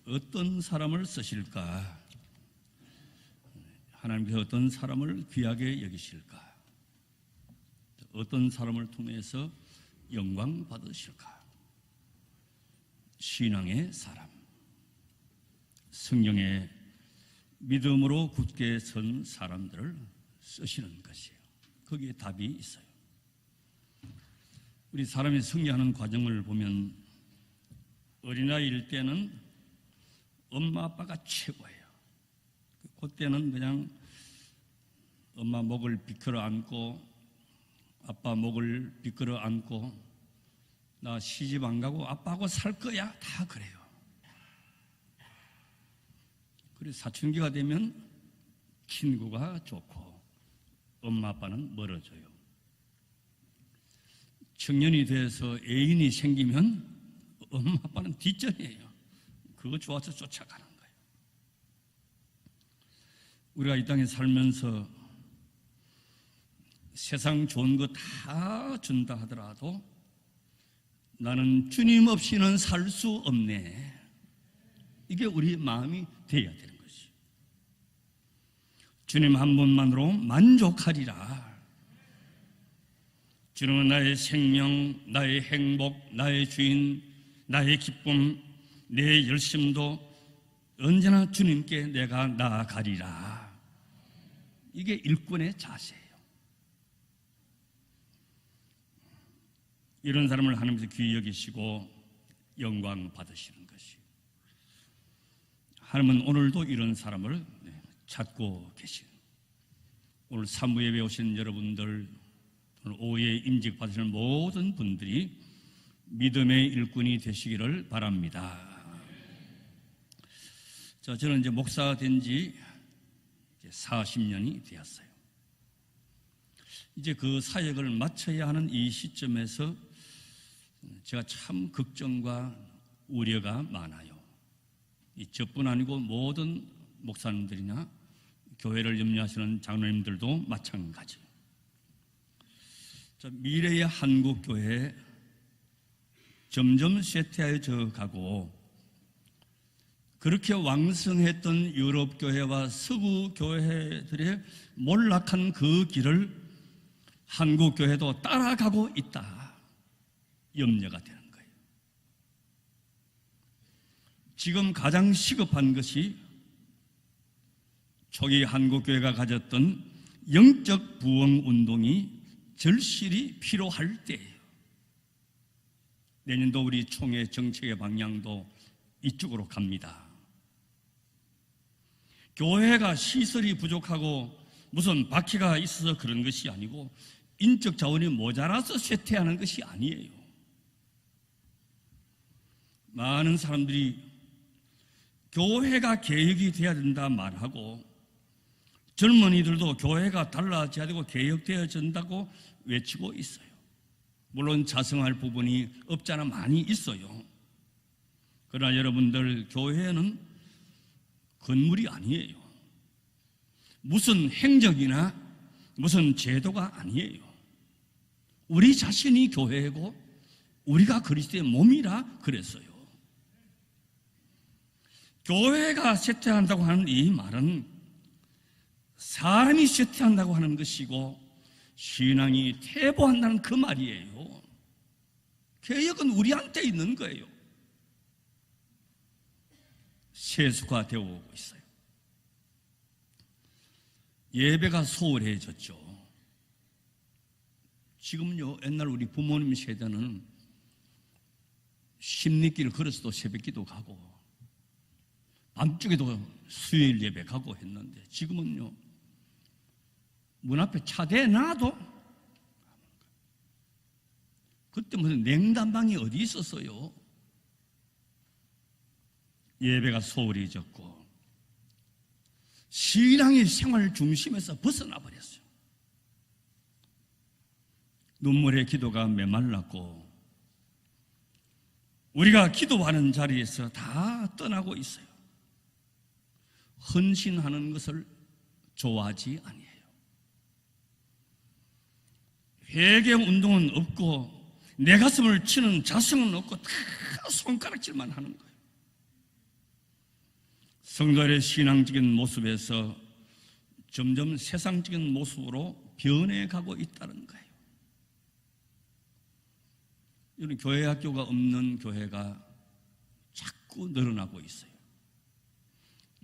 어떤 사람을 쓰실까? 하나님께서 어떤 사람을 귀하게 여기실까? 어떤 사람을 통해서 영광 받으실까? 신앙의 사람, 성령의 믿음으로 굳게 선 사람들을 쓰시는 것이에요. 거기에 답이 있어요. 우리 사람이 성장하는 과정을 보면 어린아이일 때는 엄마 아빠가 최고예요. 그때는 그냥 엄마 목을 비껴러 안고 아빠 목을 비껴러 안고 나 시집 안 가고 아빠하고 살 거야, 다 그래요. 그래서 사춘기가 되면 친구가 좋고 엄마 아빠는 멀어져요. 청년이 돼서 애인이 생기면 엄마 아빠는 뒷전이에요. 그거 좋아서 쫓아가는 거예요. 우리가 이 땅에 살면서 세상 좋은 거 다 준다 하더라도 나는 주님 없이는 살 수 없네. 이게 우리 마음이 되어야 되는 것이에요. 주님 한 분만으로 만족하리라. 주님은 나의 생명, 나의 행복, 나의 주인, 나의 기쁨, 내 열심도 언제나 주님께 내가 나아가리라. 이게 일꾼의 자세예요. 이런 사람을 하나님께서 귀히 여기시고 영광 받으시는 것이. 하나님은 오늘도 이런 사람을 찾고 계신. 오늘 사무 예배 오신 여러분들, 오늘 오후에 임직 받으시는 모든 분들이 믿음의 일꾼이 되시기를 바랍니다. 저는 이제 목사가 된 지 40년이 되었어요. 이제 그 사역을 마쳐야 하는 이 시점에서 제가 참 걱정과 우려가 많아요. 저뿐 아니고 모든 목사님들이나 교회를 염려하시는 장로님들도 마찬가지. 미래의 한국교회 점점 쇠퇴하여 가고 그렇게 왕성했던 유럽교회와 서구교회들의 몰락한 그 길을 한국교회도 따라가고 있다. 염려가 되는 거예요. 지금 가장 시급한 것이 초기 한국교회가 가졌던 영적 부흥운동이 절실히 필요할 때예요. 내년도 우리 총회 정책의 방향도 이쪽으로 갑니다. 교회가 시설이 부족하고 무슨 바퀴가 있어서 그런 것이 아니고 인적 자원이 모자라서 쇠퇴하는 것이 아니에요. 많은 사람들이 교회가 개혁이 돼야 된다 말하고 젊은이들도 교회가 달라져야 되고 개혁되어진다고 외치고 있어요. 물론 자성할 부분이 없잖아 많이 있어요. 그러나 여러분들, 교회는 건물이 아니에요. 무슨 행정이나 무슨 제도가 아니에요. 우리 자신이 교회고 우리가 그리스도의 몸이라 그랬어요. 교회가 쇠퇴한다고 하는 이 말은 사람이 쇠퇴한다고 하는 것이고 신앙이 퇴보한다는 그 말이에요. 개혁은 우리한테 있는 거예요. 세수가 되어오고 있어요. 예배가 소홀해졌죠. 지금요, 옛날 우리 부모님 세대는 십리길을 걸어서도 새벽기도 가고 밤중에도 수요일 예배 가고 했는데 지금은요, 문 앞에 차 대놔도 그때 무슨 냉담방이 어디 있었어요? 예배가 소홀해졌고 신앙의 생활 중심에서 벗어나 버렸어요. 눈물의 기도가 메말랐고 우리가 기도하는 자리에서 다 떠나고 있어요. 헌신하는 것을 좋아하지 아니해요. 회개 운동은 없고 내 가슴을 치는 자성은 없고 다 손가락질만 하는 거예요. 성도의 신앙적인 모습에서 점점 세상적인 모습으로 변해가고 있다는 거예요. 이런 교회 학교가 없는 교회가 자꾸 늘어나고 있어요.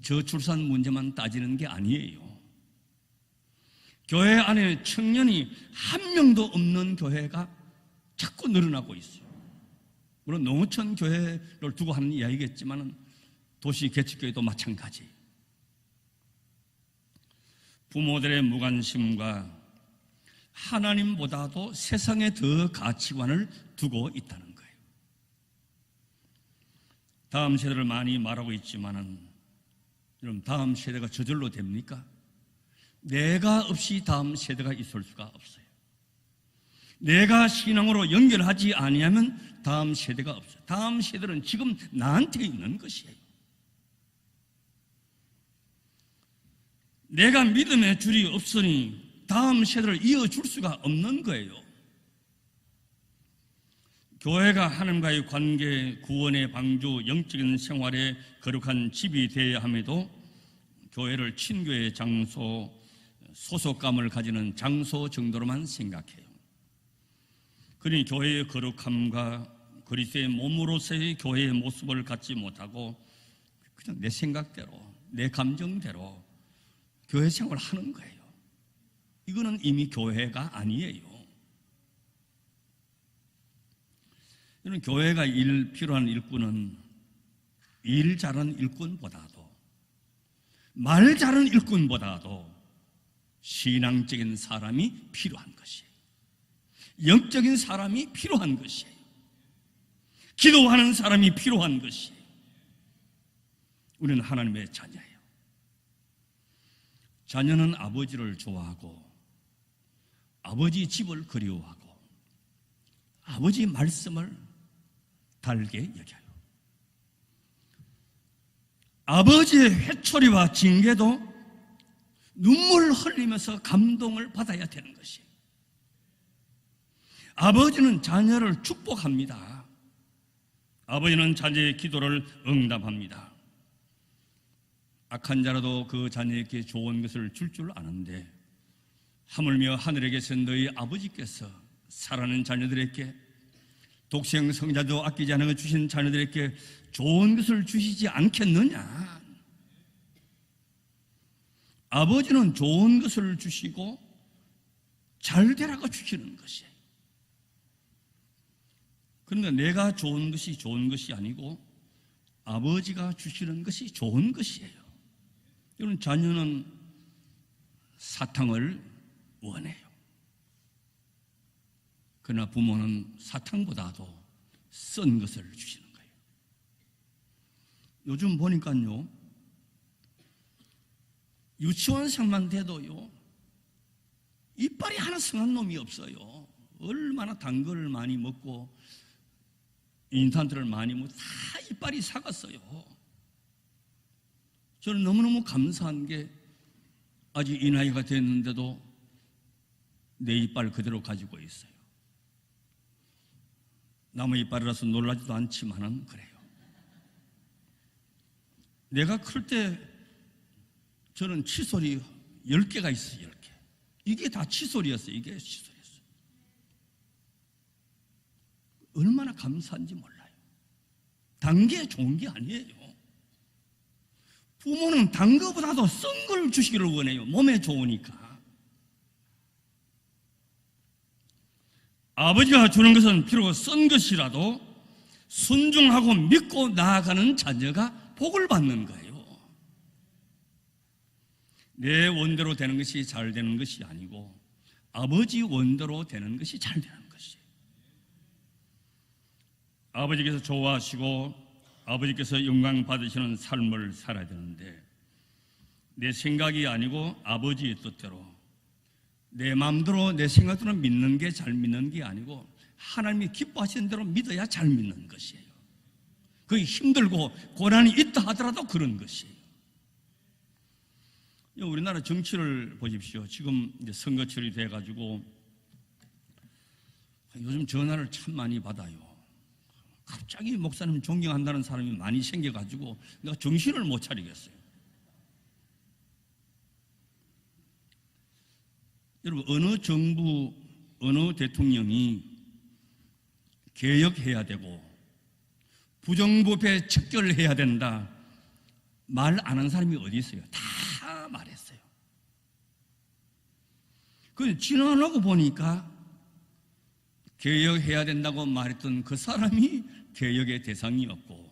저출산 문제만 따지는 게 아니에요. 교회 안에 청년이 한 명도 없는 교회가 자꾸 늘어나고 있어요. 물론 농어촌 교회를 두고 하는 이야기겠지만 도시 개척교회도 마찬가지. 부모들의 무관심과 하나님보다도 세상에 더 가치관을 두고 있다는 거예요. 다음 세대를 많이 말하고 있지만은 여러분, 다음 세대가 저절로 됩니까? 내가 없이 다음 세대가 있을 수가 없어요. 내가 신앙으로 연결하지 아니하면 다음 세대가 없어요. 다음 세대는 지금 나한테 있는 것이에요. 내가 믿음의 줄이 없으니 다음 세대를 이어줄 수가 없는 거예요. 교회가 하나님과의 관계, 구원의 방주, 영적인 생활에 거룩한 집이 되어야 함에도 교회를 친교의 장소, 소속감을 가지는 장소 정도로만 생각해요. 그러니 교회의 거룩함과 그리스도의 몸으로서의 교회의 모습을 갖지 못하고 그냥 내 생각대로, 내 감정대로 교회 생활을 하는 거예요. 이거는 이미 교회가 아니에요. 이런 교회가 필요한 일꾼은 일 잘하는 일꾼보다도, 말 잘하는 일꾼보다도 신앙적인 사람이 필요한 것이에요. 영적인 사람이 필요한 것이에요. 기도하는 사람이 필요한 것이에요. 우리는 하나님의 자녀예요. 자녀는 아버지를 좋아하고 아버지 집을 그리워하고 아버지 말씀을 달게 여겨요. 아버지의 회초리와 징계도 눈물을 흘리면서 감동을 받아야 되는 것이에요. 아버지는 자녀를 축복합니다. 아버지는 자녀의 기도를 응답합니다. 악한 자라도 그 자녀에게 좋은 것을 줄 아는데 하물며 하늘에 계신 너희 아버지께서 사랑하는 자녀들에게 독생 성자도 아끼지 않은 것 주신 자녀들에게 좋은 것을 주시지 않겠느냐? 아버지는 좋은 것을 주시고 잘 되라고 주시는 것이에요. 그러니까 내가 좋은 것이 좋은 것이 아니고 아버지가 주시는 것이 좋은 것이에요. 이런 자녀는 사탕을 원해요. 그러나 부모는 사탕보다도 쓴 것을 주시는 거예요. 요즘 보니까요, 유치원생만 돼도요, 이빨이 하나 성한 놈이 없어요. 얼마나 단 걸 많이 먹고 인탄트를 많이 먹고 다 이빨이 사갔어요. 저는 너무너무 감사한 게 아직 이 나이가 됐는데도 내 이빨 그대로 가지고 있어요. 남의 이빨이라서 놀라지도 않지만은 그래요. 내가 클 때 저는 칫솔이 10개가 있어요. 10개. 이게 다 칫솔이었어요. 이게 칫솔이었어요. 얼마나 감사한지 몰라요. 단 게 좋은 게 아니에요. 부모는 단 거보다도 쓴 걸 주시기를 원해요. 몸에 좋으니까. 아버지가 주는 것은 비록 쓴 것이라도 순종하고 믿고 나아가는 자녀가 복을 받는 거예요. 내 원대로 되는 것이 잘 되는 것이 아니고 아버지 원대로 되는 것이 잘 되는 것이에요. 아버지께서 좋아하시고 아버지께서 영광 받으시는 삶을 살아야 되는데 내 생각이 아니고 아버지의 뜻대로 내 마음대로 내 생각대로 믿는 게 잘 믿는 게 아니고 하나님이 기뻐하시는 대로 믿어야 잘 믿는 것이에요. 그게 힘들고 고난이 있다 하더라도 그런 것이에요. 우리나라 정치를 보십시오. 지금 이제 선거철이 돼가지고 요즘 전화를 참 많이 받아요. 갑자기 목사님 존경한다는 사람이 많이 생겨가지고 내가 정신을 못 차리겠어요. 여러분, 어느 정부, 어느 대통령이 개혁해야 되고 부정부패 척결해야 된다 말 안 하는 사람이 어디 있어요? 다 말했어요. 그 지나가고 보니까 개혁해야 된다고 말했던 그 사람이 개혁의 대상이었고,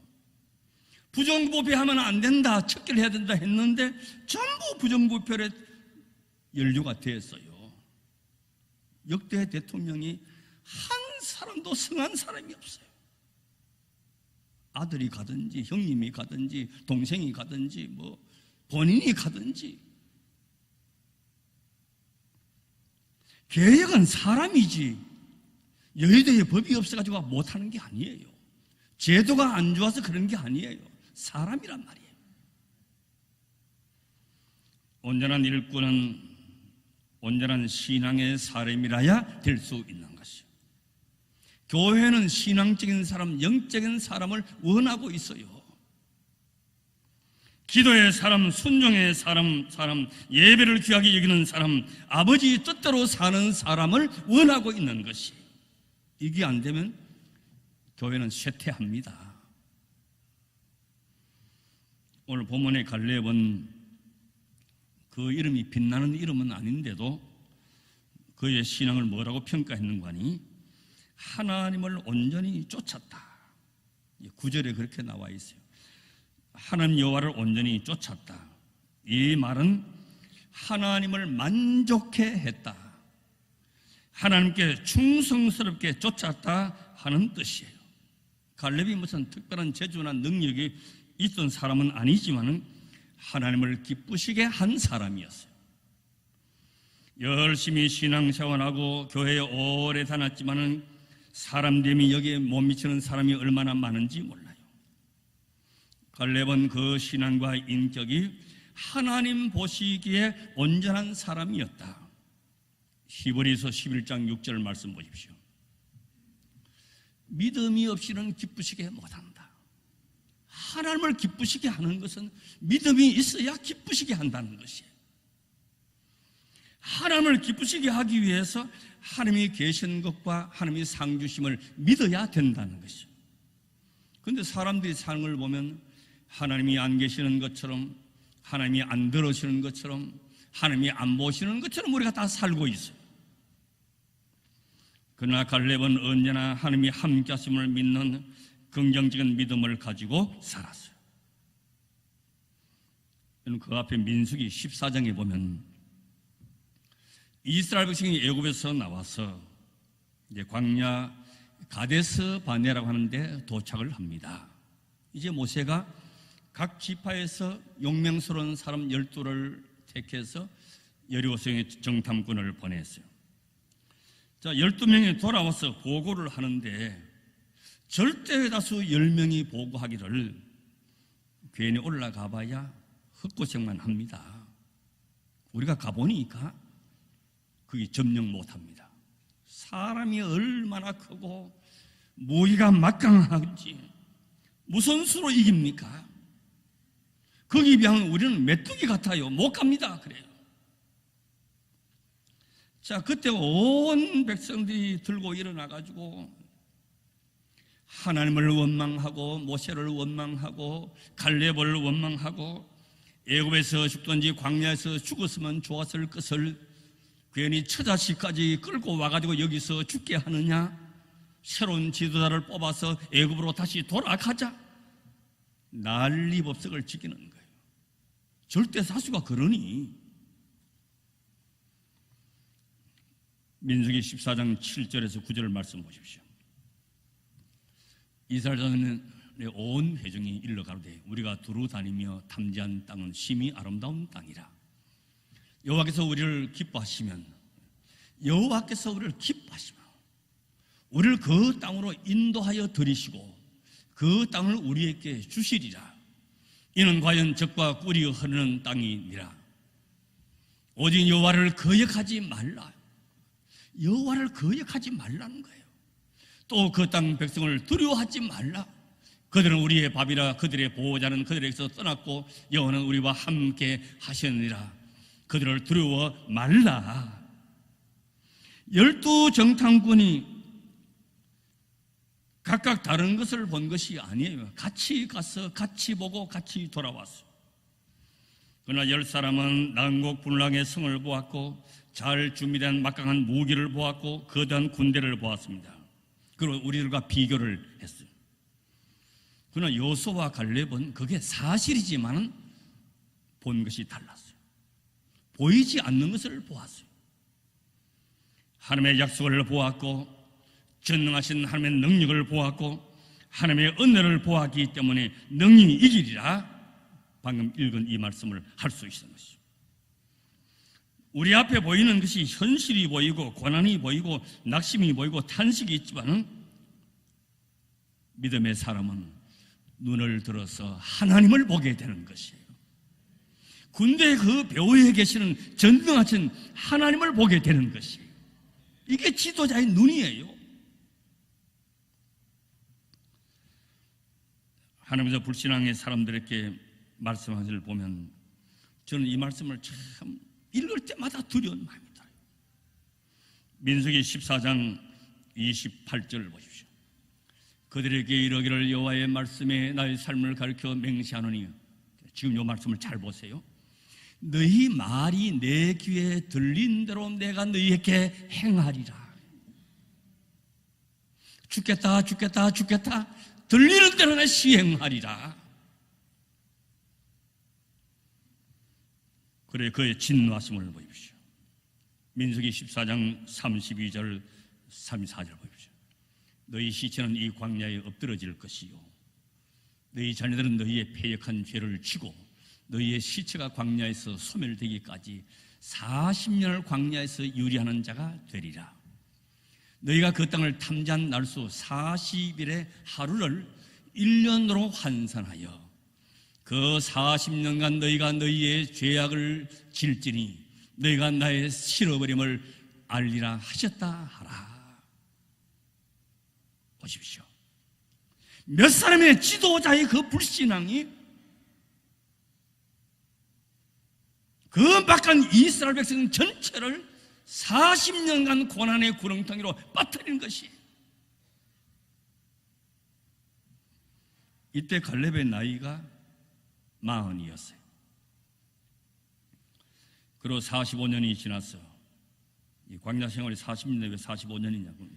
부정부패하면 안 된다, 척결해야 된다 했는데 전부 부정부패의 연료가 됐어요. 역대 대통령이 한 사람도 성한 사람이 없어요. 아들이 가든지 형님이 가든지 동생이 가든지 뭐 본인이 가든지. 개혁은 사람이지 여의도에 법이 없어가지고 못하는 게 아니에요. 제도가 안 좋아서 그런 게 아니에요. 사람이란 말이에요. 온전한 일꾼은 온전한 신앙의 사람이라야 될 수 있는 것이요. 교회는 신앙적인 사람, 영적인 사람을 원하고 있어요. 기도의 사람, 순종의 사람, 예배를 귀하게 여기는 사람, 아버지 뜻대로 사는 사람을 원하고 있는 것이. 이게 안 되면 교회는 쇠퇴합니다. 오늘 본문의 갈렙은 그 이름이 빛나는 이름은 아닌데도 그의 신앙을 뭐라고 평가했는가 하니 하나님을 온전히 쫓았다. 9절에 그렇게 나와 있어요. 하나님 여호와를 온전히 쫓았다. 이 말은 하나님을 만족해 했다, 하나님께 충성스럽게 쫓았다 하는 뜻이에요. 갈렙이 무슨 특별한 재주나 능력이 있던 사람은 아니지만 하나님을 기쁘시게 한 사람이었어요. 열심히 신앙생활하고 교회에 오래 다녔지만 사람됨이 여기에 못 미치는 사람이 얼마나 많은지 몰라요. 갈렙은 그 신앙과 인격이 하나님 보시기에 온전한 사람이었다. 히브리서 11장 6절 말씀 보십시오. 믿음이 없이는 기쁘시게 못한다. 하나님을 기쁘시게 하는 것은 믿음이 있어야 기쁘시게 한다는 것이에요. 하나님을 기쁘시게 하기 위해서 하나님이 계신 것과 하나님이 상 주심을 믿어야 된다는 것이죠. 그런데 사람들이 사는 걸 보면 하나님이 안 계시는 것처럼, 하나님이 안 들으시는 것처럼, 하나님이 안 보시는 것처럼 우리가 다 살고 있어요. 그러나 갈렙은 언제나 하나님이 함께 하심을 믿는 긍정적인 믿음을 가지고 살았어요. 그 앞에 민수기 14장에 보면 이스라엘 백성이 애굽에서 나와서 이제 광야 가데스 바네라고 하는데 도착을 합니다. 이제 모세가 각 지파에서 용맹스러운 사람 12를 택해서 여리고성에 정탐꾼을 보냈어요. 자, 12명이 돌아와서 보고를 하는데 절대 다수 10명이 보고하기를 괜히 올라가 봐야 헛고생만 합니다. 우리가 가보니까 그게 점령 못합니다. 사람이 얼마나 크고 무기가 막강한지 무슨 수로 이깁니까? 거기에 비하면 우리는 메뚜기 같아요. 못 갑니다. 그래요. 자, 그때 온 백성들이 들고 일어나가지고 하나님을 원망하고 모세를 원망하고 갈렙을 원망하고 애굽에서 죽든지 광야에서 죽었으면 좋았을 것을 괜히 처자식까지 끌고 와가지고 여기서 죽게 하느냐, 새로운 지도자를 뽑아서 애굽으로 다시 돌아가자, 난리법석을 지키는 거예요. 절대 사수가 그러니. 민수기 14장 7절에서 9절 말씀 보십시오. 이스라엘 자손의 온 회중이 일러 가로되 우리가 두루 다니며 탐지한 땅은 심히 아름다운 땅이라. 여호와께서 우리를 기뻐하시면, 여호와께서 우리를 기뻐하시면 우리를 그 땅으로 인도하여 들이시고 그 땅을 우리에게 주시리라. 이는 과연 적과 꿀이 흐르는 땅이니라. 오직 여호와를 거역하지 말라. 여호와를 거역하지 말라는 거예요. 또 그 땅 백성을 두려워하지 말라. 그들은 우리의 밥이라. 그들의 보호자는 그들에게서 떠났고 여호와는 우리와 함께 하셨느니라. 그들을 두려워 말라. 12정탐꾼이 각각 다른 것을 본 것이 아니에요. 같이 가서 같이 보고 같이 돌아왔어요. 그러나 10사람은 난곡불락의 성을 보았고 잘 준비된 막강한 무기를 보았고 거대한 군대를 보았습니다. 그리고 우리들과 비교를 했어요. 그러나 여호수아와 갈렙은 그게 사실이지만 본 것이 달랐어요. 보이지 않는 것을 보았어요. 하나님의 약속을 보았고 전능하신 하나님의 능력을 보았고 하나님의 은혜를 보았기 때문에 능히 이기리라 방금 읽은 이 말씀을 할 수 있는 것이죠. 우리 앞에 보이는 것이 현실이 보이고 고난이 보이고 낙심이 보이고 탄식이 있지만 믿음의 사람은 눈을 들어서 하나님을 보게 되는 것이에요. 군대 그 배후에 계시는 전능하신 하나님을 보게 되는 것이에요. 이게 지도자의 눈이에요. 하나님께서 불신앙의 사람들에게 말씀하시를 보면 저는 이 말씀을 참 읽을 때마다 두려운 마음이 들어요. 민수기 14장 28절을 보십시오. 그들에게 이르기를 여호와의 말씀에 나의 삶을 가르쳐 맹세하노니, 지금 이 말씀을 잘 보세요. 너희 말이 내 귀에 들린 대로 내가 너희에게 행하리라. 죽겠다 죽겠다 죽겠다 들리는 대로 내가 시행하리라. 그래 그의 진노하심을 보십시오. 민수기 14장 32절 34절 보십시오. 너희 시체는 이 광야에 엎드러질 것이요 너희 자녀들은 너희의 패역한 죄를 지고 너희의 시체가 광야에서 소멸되기까지 40년을 광야에서 유리하는 자가 되리라. 너희가 그 땅을 탐지한 날수 40일의 하루를 1년으로 환산하여 그 40년간 너희가 너희의 죄악을 질지니 너희가 나의 실어버림을 알리라 하셨다 하라. 보십시오. 몇 사람의 지도자의 그 불신앙이 그 막간 이스라엘 백성 전체를 40년간 고난의 구렁텅이로 빠뜨린 것이. 이때 갈렙의 나이가 40이었어요. 그리고 45년이 지났어. 이 광야 생활이 40년인데 왜 45년이냐고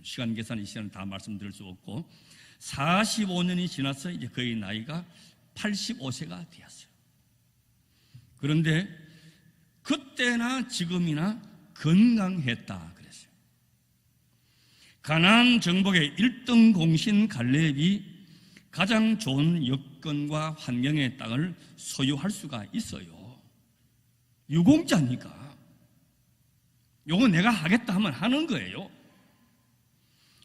시간 계산이 시간은 다 말씀드릴 수 없고 45년이 지나서 이제 그의 나이가 85세가 되었어요. 그런데 그때나 지금이나 건강했다 그랬어요. 가나안 정복의 1등 공신 갈렙이 가장 좋은 여건과 환경의 땅을 소유할 수가 있어요. 유공자니까 요거 내가 하겠다 하면 하는 거예요.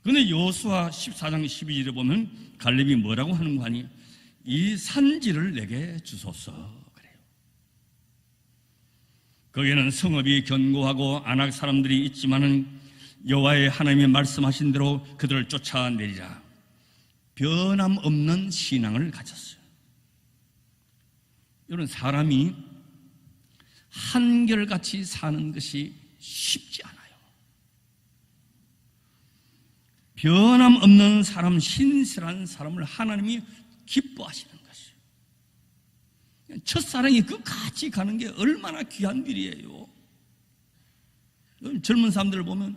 그런데 여호수아 14장 12절에 보면 갈렙이 뭐라고 하는 거 아니? 이 산지를 내게 주소서. 거기에는 성읍이 견고하고 안악 사람들이 있지만은 여호와의 하나님이 말씀하신 대로 그들을 쫓아내리라. 변함없는 신앙을 가졌어요. 이런 사람이 한결같이 사는 것이 쉽지 않아요. 변함없는 사람, 신실한 사람을 하나님이 기뻐하시는 것이에요. 첫사랑이 끝까지 가는 게 얼마나 귀한 일이에요. 젊은 사람들을 보면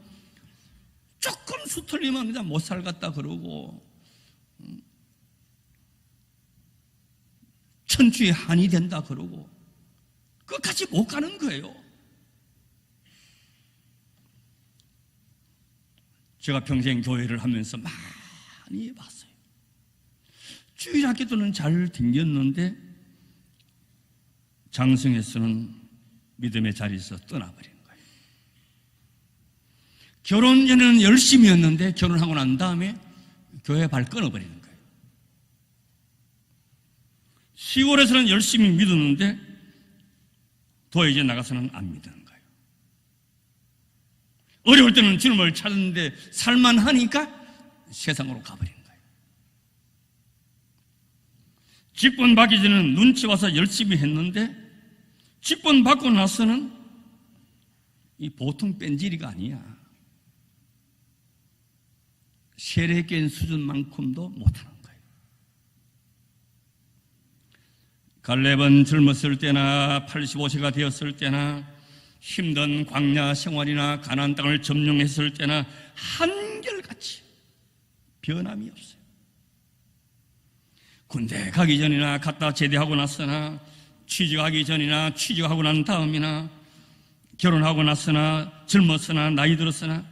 조금 수틀리면 그냥 못 살겠다 그러고 천추의 한이 된다 그러고 끝까지 못 가는 거예요. 제가 평생 교회를 하면서 많이 봤어요. 주일학교도는 잘 댕겼는데 장성에서는 믿음의 자리에서 떠나버린 거예요. 결혼 전에는 열심히 했는데 결혼하고 난 다음에 교회 발 끊어버리는 거예요. 시골에서는 열심히 믿었는데 도에 나가서는 안 믿는 거예요. 어려울 때는 주님을 찾는데 살만하니까 세상으로 가버린 거예요. 직분 받기 전에는 눈치 와서 열심히 했는데 직분 받고 나서는 이 보통 뺀질이가 아니야. 세례교인 수준만큼도 못하는 거예요. 갈렙은 젊었을 때나 85세가 되었을 때나 힘든 광야 생활이나 가나안 땅을 점령했을 때나 한결같이 변함이 없어요. 군대 가기 전이나 갔다 제대하고 나서나 취직하기 전이나 취직하고 난 다음이나 결혼하고 나서나 젊었으나 나이 들었으나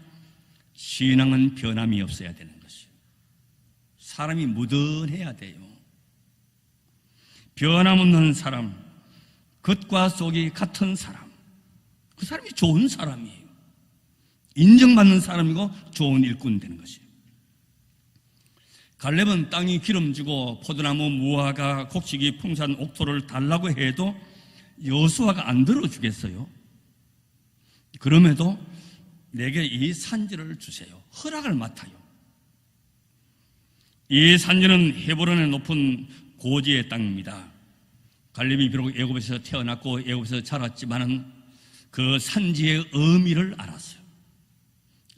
신앙은 변함이 없어야 되는 것이에요. 사람이 무던해야 돼요. 변함없는 사람, 겉과 속이 같은 사람, 그 사람이 좋은 사람이에요. 인정받는 사람이고 좋은 일꾼 되는 것이에요. 갈렙은 땅이 기름지고 포도나무 무화과 곡식이 풍성한 옥토를 달라고 해도 여호수아가 안 들어주겠어요. 그럼에도 내게 이 산지를 주세요. 허락을 맡아요. 이 산지는 헤브론의 높은 고지의 땅입니다. 갈렙이 비록 애굽에서 태어났고 애굽에서 자랐지만은 그 산지의 의미를 알았어요.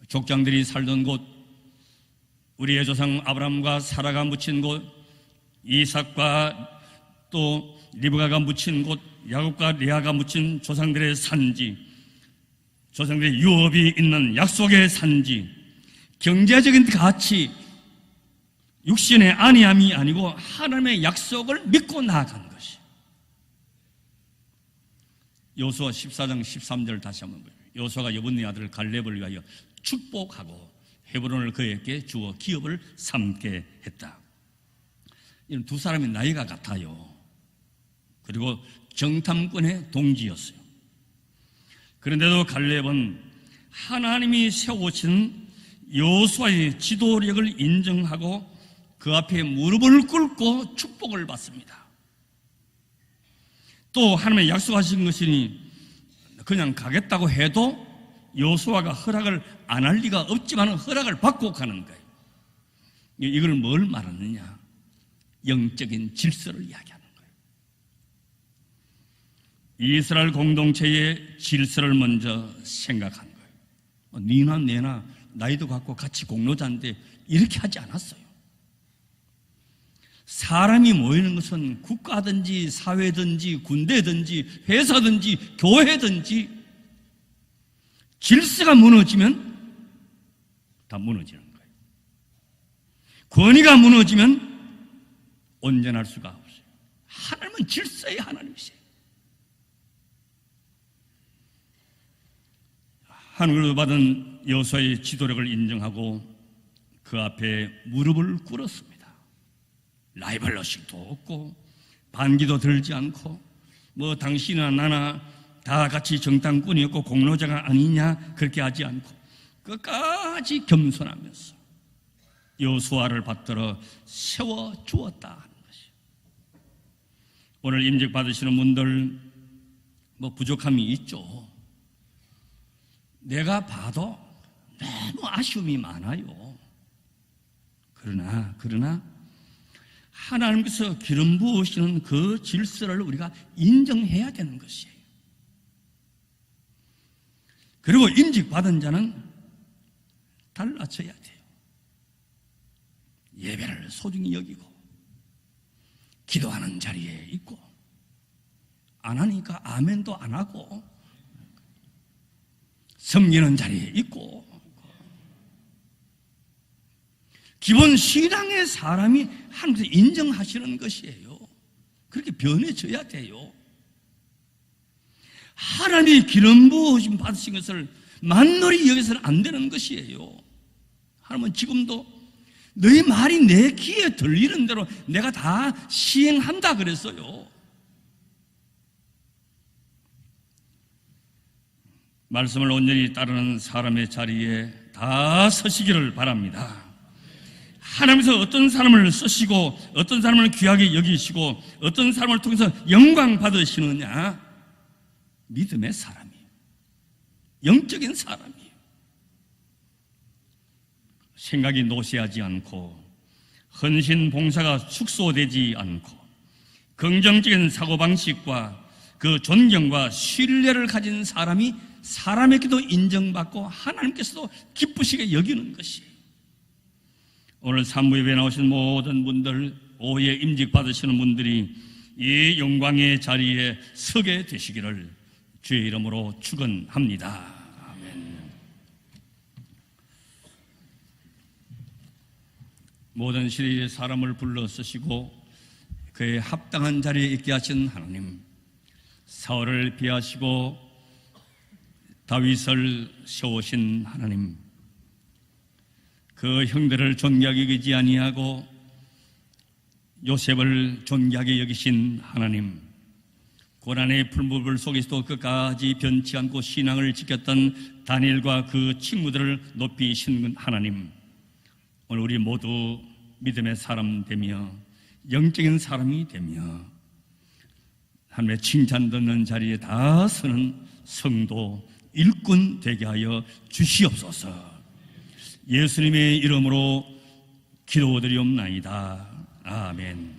족장들이 살던 곳, 우리의 조상 아브라함과 사라가 묻힌 곳, 이삭과 또 리브가가 묻힌 곳, 야곱과 레아가 묻힌 조상들의 산지, 조상들의 유업이 있는 약속의 산지, 경제적인 가치, 육신의 안위함이 아니고 하나님의 약속을 믿고 나아간 것이. 여호수아 14장 13절 다시 한번 보세요. 여호수아가 여분네 아들 갈렙을 위하여 축복하고 헤브론을 그에게 주어 기업을 삼게 했다. 이런 두 사람의 나이가 같아요. 그리고 정탐꾼의 동지였어요. 그런데도 갈렙은 하나님이 세우신 여호수아의 지도력을 인정하고 그 앞에 무릎을 꿇고 축복을 받습니다. 또 하나님의 약속하신 것이니 그냥 가겠다고 해도 여호수아가 허락을 안 할 리가 없지만 허락을 받고 가는 거예요. 이걸 뭘 말하느냐? 영적인 질서를 이야기하는 거예요. 이스라엘 공동체의 질서를 먼저 생각한 거예요. 니나 내나 나이도 같고 같이 공로자인데 이렇게 하지 않았어요. 사람이 모이는 것은 국가든지 사회든지 군대든지 회사든지 교회든지 질서가 무너지면 다 무너지는 거예요. 권위가 무너지면 온전할 수가 없어요. 하나님은 질서의 하나님이세요. 하늘로 받은 여호수아의 지도력을 인정하고 그 앞에 무릎을 꿇었습니다. 라이벌 의식도 없고 반기도 들지 않고 뭐 당신이나 나나 다 같이 정탐꾼이었고 공로자가 아니냐 그렇게 하지 않고 끝까지 겸손하면서 여호수아를 받들어 세워주었다 하는 것이에요. 오늘 임직 받으시는 분들 뭐 부족함이 있죠. 내가 봐도 너무 아쉬움이 많아요. 그러나 하나님께서 기름 부으시는 그 질서를 우리가 인정해야 되는 것이에요. 그리고 임직 받은 자는 달라져야 돼요. 예배를 소중히 여기고 기도하는 자리에 있고 안 하니까 아멘도 안 하고 섬기는 자리에 있고 기본 신앙의 사람이 하나님께서 인정하시는 것이에요. 그렇게 변해져야 돼요. 하나님이 기름 부으심 받으신 것을 만놀이 여기서는 안 되는 것이에요. 하나님은 지금도 너희 말이 내 귀에 들리는 대로 내가 다 시행한다 그랬어요. 말씀을 온전히 따르는 사람의 자리에 다 서시기를 바랍니다. 하나님께서 어떤 사람을 쓰시고 어떤 사람을 귀하게 여기시고 어떤 사람을 통해서 영광 받으시느냐? 믿음의 사람이에요. 영적인 사람이에요. 생각이 노쇠하지 않고 헌신 봉사가 축소되지 않고 긍정적인 사고방식과 그 존경과 신뢰를 가진 사람이 사람에게도 인정받고 하나님께서도 기쁘시게 여기는 것이에요. 오늘 산부예배 나오신 모든 분들, 오후에 임직 받으시는 분들이 이 영광의 자리에 서게 되시기를 주의 이름으로 축원합니다. 아멘. 모든 시대의 사람을 불러 쓰시고 그의 합당한 자리에 있게 하신 하나님, 사울을 피하시고 다윗을 세우신 하나님, 그 형들을 존귀하게 여기지 아니하고 요셉을 존귀하게 여기신 하나님, 고난의 풀무불 속에서도 끝까지 변치 않고 신앙을 지켰던 다니엘과 그 친구들을 높이신 하나님, 오늘 우리 모두 믿음의 사람 되며 영적인 사람이 되며 하나님의 칭찬 듣는 자리에 다 서는 성도 일꾼 되게 하여 주시옵소서. 예수님의 이름으로 기도드리옵나이다. 아멘.